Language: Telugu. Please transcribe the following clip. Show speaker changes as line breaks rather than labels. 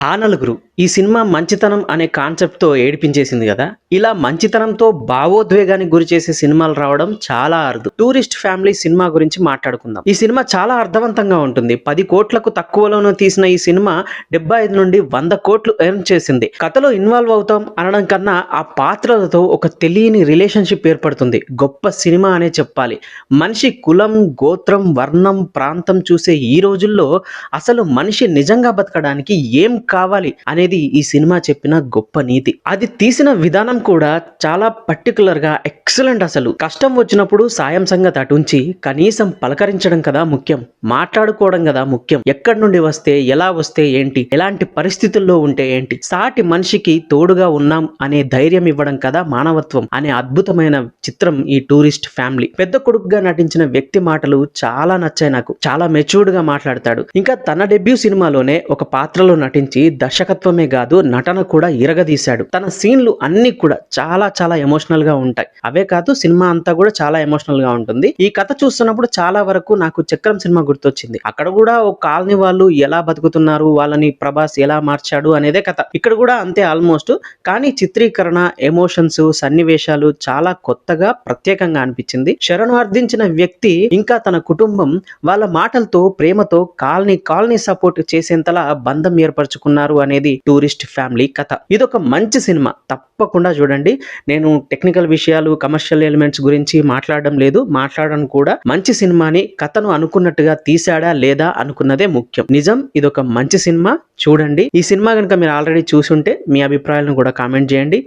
ఆ నలుగురు ఈ సినిమా మంచితనం అనే కాన్సెప్ట్‌తో ఏడిపించేసింది గదా! ఇలా మంచితనంతో భావోద్వేగానికి గురిచేసే సినిమాలు రావడం చాలా అరుదు. 'టూరిస్ట్ ఫ్యామిలీ' సినిమా గురించి మాట్లాడుకుందాం. ఈ సినిమా చాలా అర్థవంతంగా ఉంటుంది. 10,00,00,000కు తక్కువలోనూ తీసిన ఈ సినిమా 75 నుండి 100,00,00,000 ఎర్న్ చేసింది. కథలో ఇన్వాల్వ్ అవుతాం అనడం కన్నా ఆ పాత్రలతో ఒక తెలియని రిలేషన్‌షిప్ ఏర్పడుతుంది. గొప్ప సినిమా అనే చెప్పాలి. మనిషి కులం, గోత్రం, వర్ణం, ప్రాంతం చూసే ఈ రోజుల్లో అసలు మనిషి నిజంగా బతకడానికి ఏం కావాలి అనేది ఈ సినిమా చెప్పిన గొప్ప నీతి. అది తీసిన విధానం కూడా చాలా పర్టికులర్‌గా ఎక్సలెంట్ అసలు. కష్టం వచ్చినప్పుడు సాయం సంగతి అటుంచి కనీసం పలకరించడం కదా ముఖ్యం. మాట్లాడుకోవడం కదా ముఖ్యం. ఎక్కడి నుండి వస్తే, ఎలా వస్తే ఏంటి, ఎలాంటి పరిస్థితుల్లో ఉంటే ఏంటి, సాటి మనిషికి తోడుగా ఉన్నాం అనే ధైర్యం ఇవ్వడం కదా మానవత్వం అనే అద్భుతమైన చిత్రం ఈ టూరిస్ట్ ఫ్యామిలీ. పెద్ద కొడుకుగా నటించిన వ్యక్తి మాటలు చాలా నచ్చాయి నాకు. చాలా మెచ్యూర్డ్ గా మాట్లాడతాడు. ఇంకా తన డెబ్యూ సినిమాలోనే ఒక పాత్రలో నటించి దర్శకత్వమే కాదు నటన కూడా ఇరగదీశాడు. తన సీన్లు అన్ని కూడా చాలా చాలా ఎమోషనల్ గా ఉంటాయి. అవే కాదు సినిమా అంతా కూడా చాలా ఎమోషనల్ గా ఉంటుంది. ఈ కథ చూస్తున్నప్పుడు చాలా వరకు నాకు చక్రం సినిమా గుర్తొచ్చింది. అక్కడ కూడా ఒక కాలనీ వాళ్ళు ఎలా బతుకుతున్నారు, వాళ్ళని ప్రభాస్ ఎలా మార్చాడు అనేదే కథ. ఇక్కడ కూడా అంతే ఆల్మోస్ట్. కానీ చిత్రీకరణ, ఎమోషన్స్, సన్నివేశాలు చాలా కొత్తగా ప్రత్యేకంగా అనిపించింది. శరణు అర్థించిన వ్యక్తి ఇంకా తన కుటుంబం వాళ్ళ మాటలతో, ప్రేమతో కాలనీ సపోర్ట్ చేసేంతలా బంధం ఏర్పరచుకున్నారు అనేది టూరిస్ట్ ఫ్యామిలీ కథ. ఇదొక మంచి సినిమా, తప్పకుండా చూడండి. నేను టెక్నికల్ విషయాలు, కమర్షియల్ ఎలిమెంట్స్ గురించి మాట్లాడడం లేదు, మాట్లాడడం కూడా. మంచి సినిమాని కథను అనుకున్నట్టుగా తీసాడా లేదా అనుకున్నదే ముఖ్యం. నిజం, ఇదొక మంచి సినిమా, చూడండి. ఈ సినిమా కనుక మీరు ఆల్రెడీ చూసుంటే మీ అభిప్రాయాలను కూడా కామెంట్ చేయండి.